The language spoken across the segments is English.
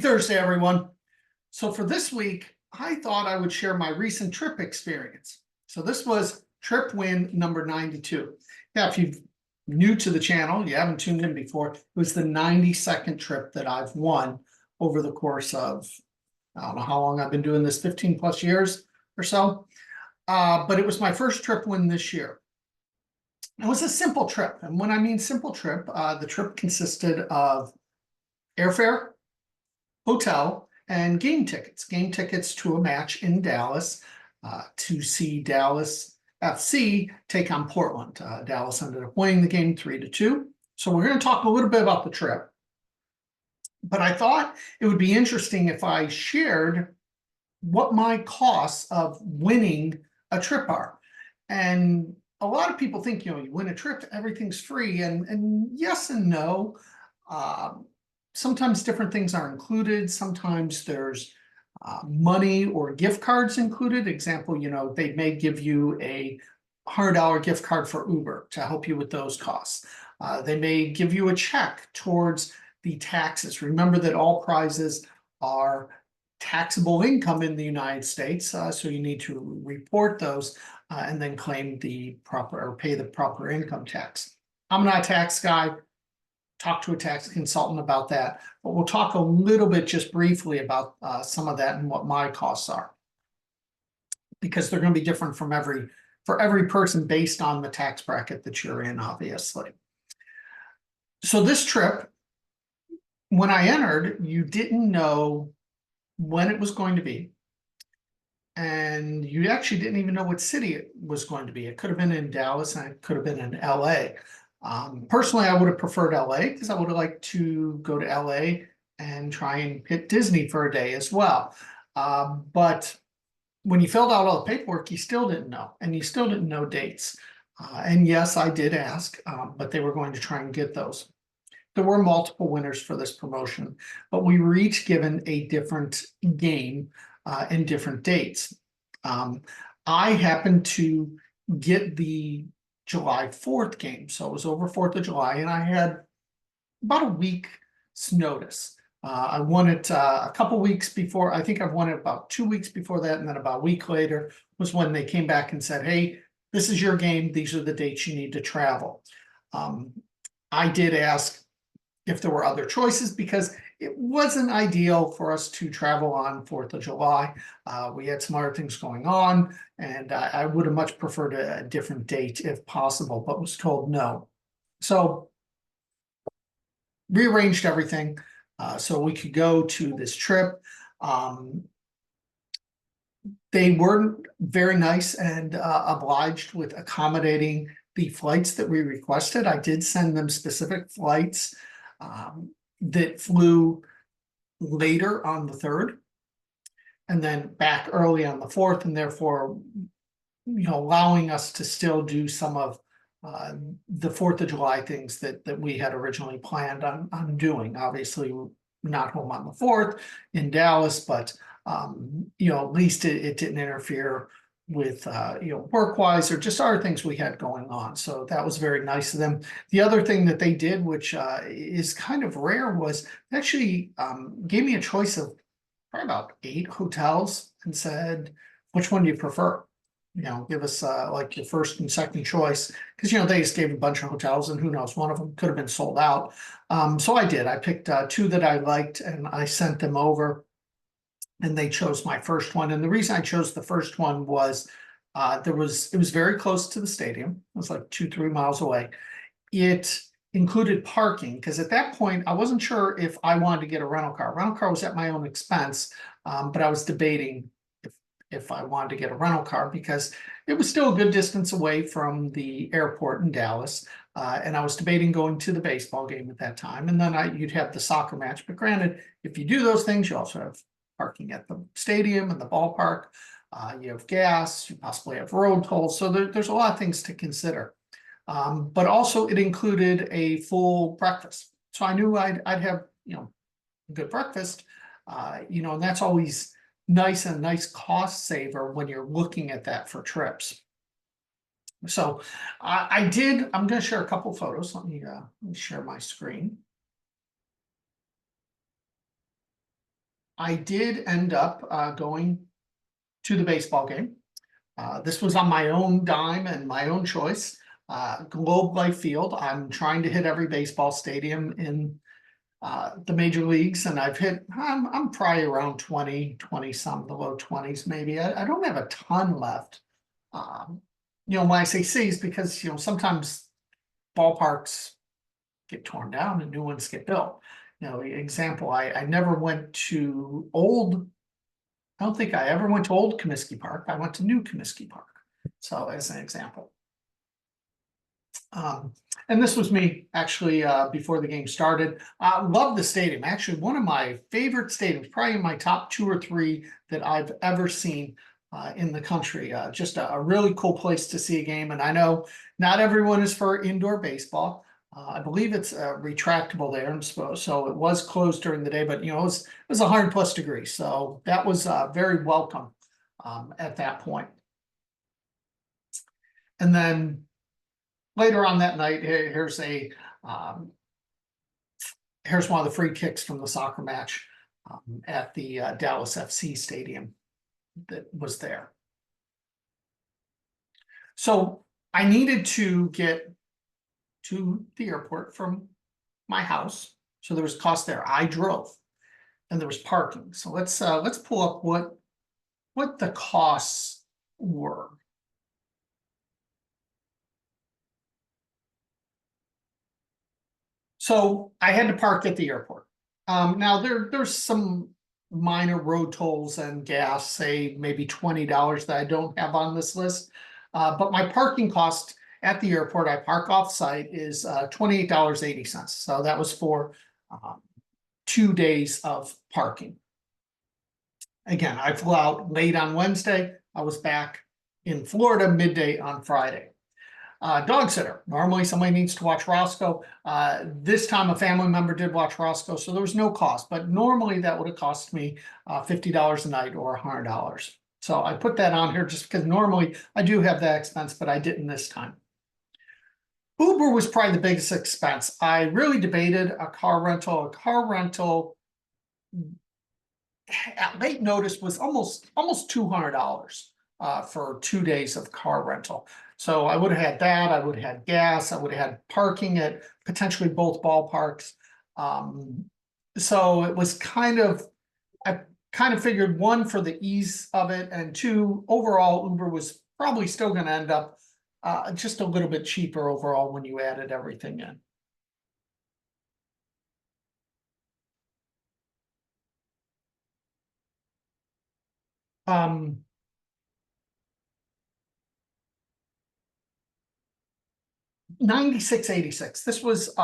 Thursday, everyone. So for this week, I thought I would share my recent trip experience. So this was trip win number 92. Now, if you're new to the channel, you haven't tuned in before, it was the 92nd trip that I've won over the course of, I don't know how long I've been doing this, 15 plus years or so. But it was my first trip win this year. It was a simple trip. And when I mean simple trip, the trip consisted of airfare, hotel, and game tickets. Game tickets to a match in Dallas to see Dallas FC take on Portland. Dallas ended up winning the game 3-2. So we're going to talk a little bit about the trip. But I thought it would be interesting if I shared what my costs of winning a trip are. And a lot of people think, you win a trip, everything's free. And yes and no. Sometimes different things are included. Sometimes there's money or gift cards included. Example, they may give you a $100 gift card for Uber to help you with those costs. They may give you a check towards the taxes. Remember that all prizes are taxable income in the United States, so you need to report those and then claim the proper or pay the proper income tax. I'm not a tax guy. Talk to a tax consultant about that, but we'll talk a little bit just briefly about some of that and what my costs are, because they're going to be different for every person based on the tax bracket that you're in, obviously. So this trip, when I entered, you didn't know when it was going to be, and you actually didn't even know what city it was going to be. It could have been in Dallas and it could have been in LA. Personally, I would have preferred LA because I would have liked to go to LA and try and hit Disney for a day as well. But when you filled out all the paperwork, you still didn't know, and you still didn't know dates. And yes, I did ask, but they were going to try and get those. There were multiple winners for this promotion, but we were each given a different game and different dates. I happened to get the July 4th game. So it was over 4th of July, and I had about a week's notice. I won it a couple weeks before. I think I've won it about 2 weeks before that, and then about a week later was when they came back and said, hey, this is your game. These are the dates you need to travel. I did ask if there were other choices because it wasn't ideal for us to travel on 4th of July. We had some other things going on, and I would have much preferred a different date if possible, but was told no. So rearranged everything so we could go to this trip. They weren't very nice and obliged with accommodating the flights that we requested. I did send them specific flights that flew later on the 3rd and then back early on the 4th, and therefore allowing us to still do some of the 4th of July things that we had originally planned on doing. Obviously not home on the 4th in Dallas, but at least it didn't interfere with work-wise or just other things we had going on. So that was very nice of them. The other thing that they did, which is kind of rare, was they actually gave me a choice of probably about 8 hotels and said, which one do you prefer? Give us like your first and second choice, because they just gave a bunch of hotels, and who knows, one of them could have been sold out. So I did. I picked 2 that I liked, and I sent them over. And they chose my first one. And the reason I chose the first one was it was very close to the stadium. It was like 2-3 miles away. It included parking, because at that point I wasn't sure if I wanted to get a rental car. Rental car was at my own expense, but I was debating if I wanted to get a rental car because it was still a good distance away from the airport in Dallas. And I was debating going to the baseball game at that time. And then you'd have the soccer match. But granted, if you do those things, you also have parking at the stadium and the ballpark. You have gas, you possibly have road tolls. So there's a lot of things to consider. But also it included a full breakfast. So I knew I'd have, a good breakfast, and that's always nice and nice cost saver when you're looking at that for trips. So I'm going to share a couple photos. Let me share my screen. I did end up going to the baseball game. This was on my own dime and my own choice. Globe Life Field. I'm trying to hit every baseball stadium in the major leagues, and I'm probably around 20 some, the low 20s maybe. I don't have a ton left. When I say cities, because sometimes ballparks get torn down and new ones get built. Example, I never went to I don't think I ever went to old Comiskey Park. I went to new Comiskey Park. So as an example. And this was me actually before the game started. Love the stadium. Actually, one of my favorite stadiums, probably in my top 2 or 3 that I've ever seen in the country. Just a really cool place to see a game. And I know not everyone is for indoor baseball. I believe it's retractable there, and so it was closed during the day. But it was 100+ degrees, so that was very welcome at that point. And then later on that night, here's one of the free kicks from the soccer match at the Dallas FC stadium that was there. So I needed to get to the airport from my house, so there was cost there. I drove, and there was parking. So let's pull up what the costs were. So I had to park at the airport. Now there's some minor road tolls and gas, say maybe $20 that I don't have on this list. But my parking cost at the airport, I park off site, is $28.80. So that was for 2 days of parking. Again, I flew out late on Wednesday. I was back in Florida midday on Friday. Dog sitter. Normally somebody needs to watch Roscoe. This time a family member did watch Roscoe, so there was no cost. But normally that would have cost me $50 a night or $100. So I put that on here just because normally I do have that expense, but I didn't this time. Uber was probably the biggest expense. I really debated a car rental. A car rental at late notice was almost $200 for 2 days of car rental. So I would have had that. I would have had gas. I would have had parking at potentially both ballparks. So it was I kind of figured, 1, for the ease of it, and 2, overall Uber was probably still going to end up just a little bit cheaper overall when you added everything in. $96.86. This was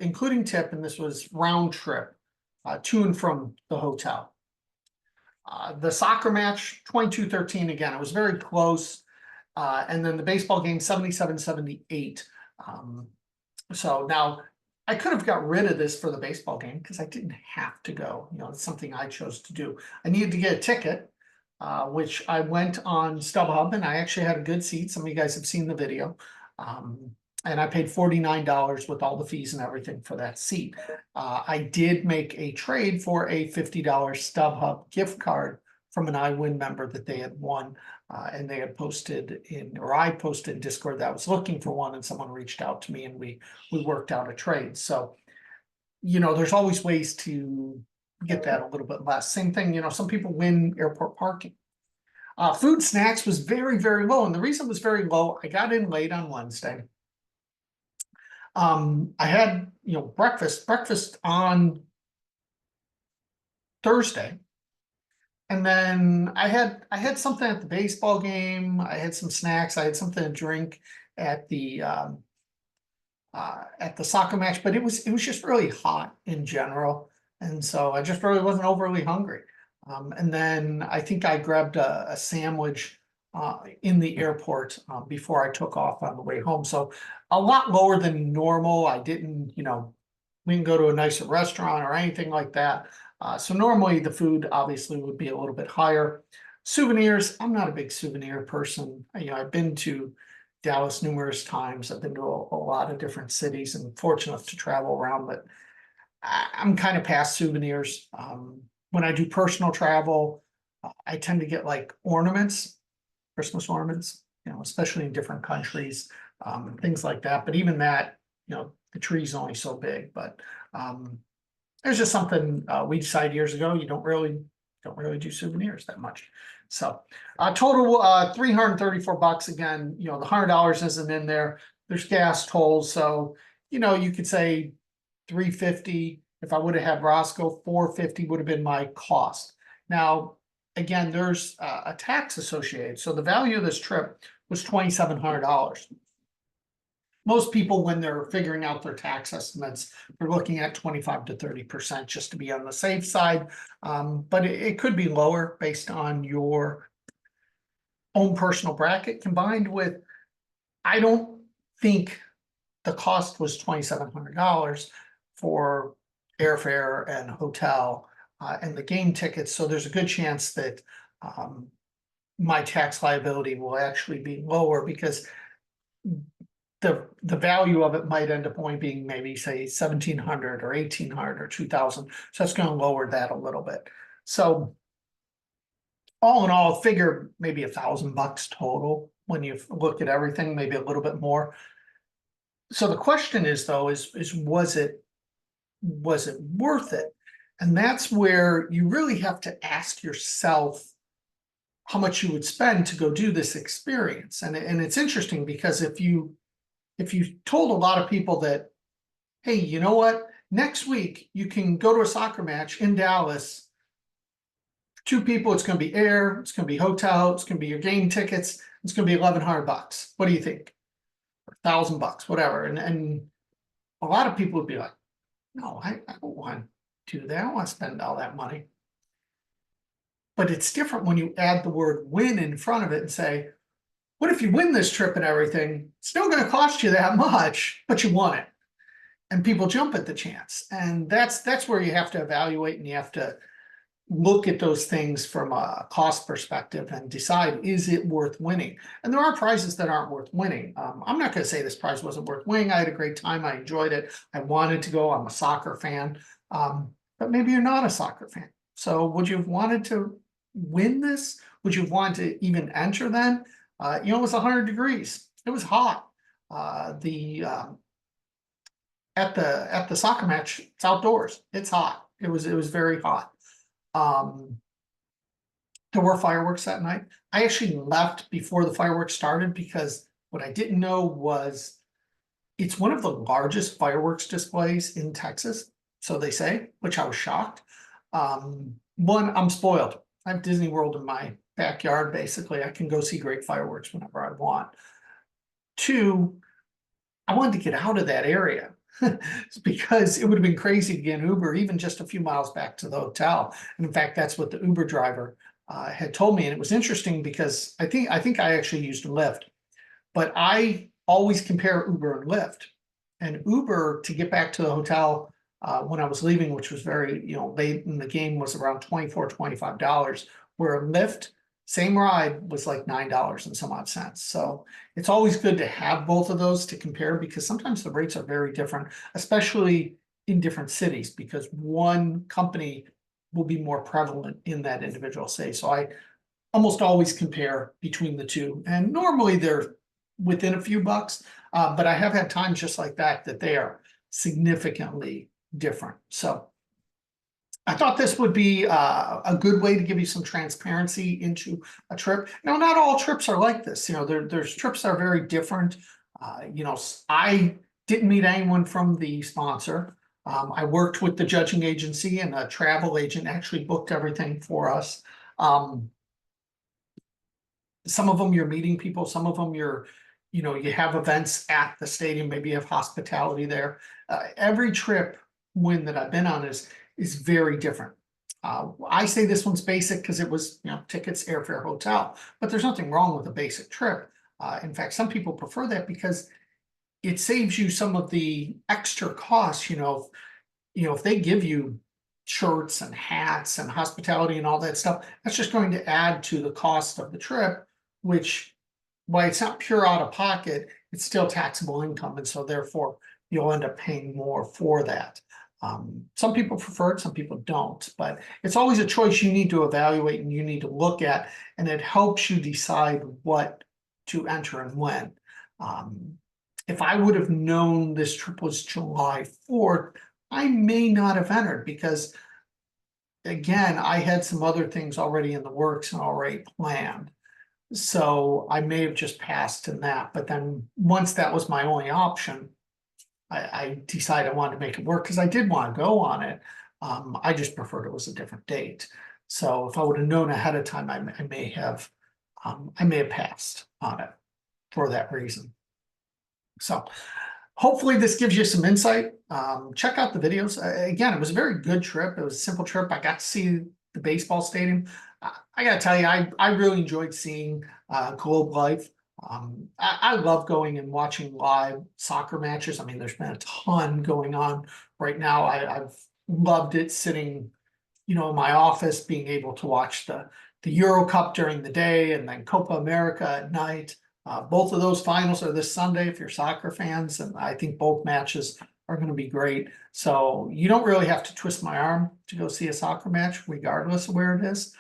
including tip, and this was round trip to and from the hotel. The soccer match, 22-13. Again, it was very close. And then the baseball game, 77-78. So now I could have got rid of this for the baseball game because I didn't have to go. It's something I chose to do. I needed to get a ticket, which I went on StubHub, and I actually had a good seat. Some of you guys have seen the video. And I paid $49 with all the fees and everything for that seat. I did make a trade for a $50 StubHub gift card from an iWin member that they had won. And they had posted I posted in Discord that I was looking for one, and someone reached out to me, and we worked out a trade. So, there's always ways to get that a little bit less. Same thing, some people win airport parking. Food snacks was very, very low. And the reason it was very low, I got in late on Wednesday. I had, breakfast on Thursday. And then I had something at the baseball game. I had some snacks. I had something to drink at the soccer match, but it was just really hot in general. And so I just really wasn't overly hungry. And then I think I grabbed a sandwich in the airport before I took off on the way home. So a lot lower than normal. I didn't, we didn't go to a nicer restaurant or anything like that. So normally the food obviously would be a little bit higher. Souvenirs, I'm not a big souvenir person. I've been to Dallas numerous times. I've been to a lot of different cities and fortunate enough to travel around, but I'm kind of past souvenirs. when I do personal travel, I tend to get like ornaments, Christmas ornaments, especially in different countries, things like that. But even that, the tree's only so big, but there's just something we decided years ago, you don't really do souvenirs that much. So total $334 again, the $100 isn't in there. There's gas tolls, so you could say $350. If I would have had Roscoe, $450 would have been my cost. Now, again, there's a tax associated. So the value of this trip was $2,700. Most people, when they're figuring out their tax estimates, are looking at 25 to 30% just to be on the safe side. But it could be lower based on your own personal bracket combined with, I don't think the cost was $2,700 for airfare and hotel and the game tickets. So there's a good chance that my tax liability will actually be lower because the value of it might end up only being maybe say 1,700 or 1,800 or 2,000. So that's going to lower that a little bit. So all in all, figure maybe $1,000 total when you look at everything, maybe a little bit more. So the question is though, was it worth it? And that's where you really have to ask yourself how much you would spend to go do this experience. And it's interesting because if you told a lot of people that, hey, you know what, next week you can go to a soccer match in Dallas, 2 people, it's going to be air, it's going to be hotel, it's going to be your game tickets, it's going to be $1,100. What do you think? Or $1,000, whatever. And a lot of people would be like, no, I don't want to do that. I don't want to spend all that money. But it's different when you add the word win in front of it and say, what if you win this trip and everything? It's still going to cost you that much, but you want it. And people jump at the chance. And that's where you have to evaluate and you have to look at those things from a cost perspective and decide, is it worth winning? And there are prizes that aren't worth winning. I'm not going to say this prize wasn't worth winning. I had a great time. I enjoyed it. I wanted to go. I'm a soccer fan. But maybe you're not a soccer fan. So would you have wanted to win this? Would you have wanted to even enter then? It was 100 degrees. It was hot. At the soccer match, it's outdoors. It's hot. It was very hot. There were fireworks that night. I actually left before the fireworks started because what I didn't know was it's one of the largest fireworks displays in Texas. So they say, which I was shocked. One, I'm spoiled. I have Disney World in my backyard, basically. I can go see great fireworks whenever I want. 2, I wanted to get out of that area because it would have been crazy to get an Uber even just a few miles back to the hotel. And in fact, that's what the Uber driver had told me. And it was interesting because I think I actually used Lyft, but I always compare Uber and Lyft. And Uber, to get back to the hotel when I was leaving, which was very, late in the game, was around $24, $25, where Lyft, same ride, was like $9 and some odd cents. So it's always good to have both of those to compare because sometimes the rates are very different, especially in different cities, because one company will be more prevalent in that individual city. So I almost always compare between the two, and normally they're within a few bucks, but I have had times just like that they are significantly different. So I thought this would be a good way to give you some transparency into a trip. Now, not all trips are like this. There's trips that are very different. I didn't meet anyone from the sponsor. I worked with the judging agency, and a travel agent actually booked everything for us. Some of them you're meeting people, some of them you have events at the stadium, maybe you have hospitality there. Every trip that I've been on is very different. I say this one's basic because it was, tickets, airfare, hotel, but there's nothing wrong with a basic trip. In fact, some people prefer that because it saves you some of the extra costs. If they give you shirts and hats and hospitality and all that stuff, that's just going to add to the cost of the trip, which, while it's not pure out of pocket, it's still taxable income. And so therefore you'll end up paying more for that. Some people prefer it, some people don't, but it's always a choice you need to evaluate and you need to look at, and it helps you decide what to enter and when. If I would have known this trip was July 4th, I may not have entered because again, I had some other things already in the works and already planned. So I may have just passed in that, but then once that was my only option, I decided I wanted to make it work because I did want to go on it. I just preferred it was a different date. So if I would have known ahead of time, I may have passed on it for that reason. So hopefully this gives you some insight. Check out the videos. Again, it was a very good trip. It was a simple trip. I got to see the baseball stadium. I gotta tell you, I really enjoyed seeing Globe Life. I love going and watching live soccer matches. I mean, there's been a ton going on right now. I've loved it sitting, in my office, being able to watch the Euro Cup during the day and then Copa America at night. Both of those finals are this Sunday if you're soccer fans, and I think both matches are going to be great. So you don't really have to twist my arm to go see a soccer match, regardless of where it is.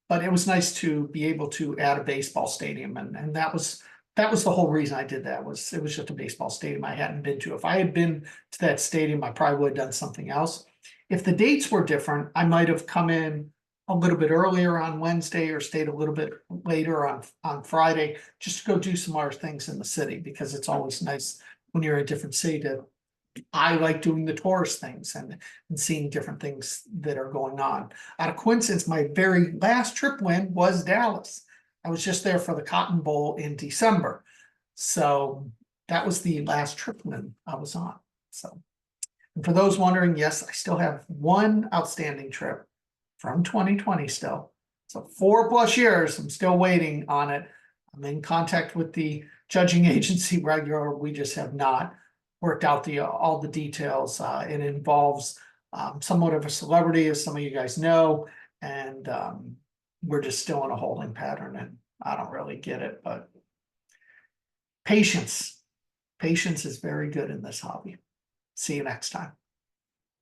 But it was nice to be able to add a baseball stadium, and that was the whole reason I did that. It was just a baseball stadium I hadn't been to. If I had been to that stadium, I probably would have done something else. If the dates were different, I might have come in a little bit earlier on Wednesday or stayed a little bit later on Friday, just to go do some other things in the city, because it's always nice when you're in a different city I like doing the tourist things and seeing different things that are going on. Out of coincidence, my very last trip win was Dallas. I was just there for the Cotton Bowl in December. So that was the last trip win I was on. So, and for those wondering, yes, I still have one outstanding trip from 2020 still. So 4+ years, I'm still waiting on it. I'm in contact with the judging agency regular. We just have not worked out all the details. It involves somewhat of a celebrity, as some of you guys know, and we're just still in a holding pattern, and I don't really get it, but patience is very good in this hobby. See you next time.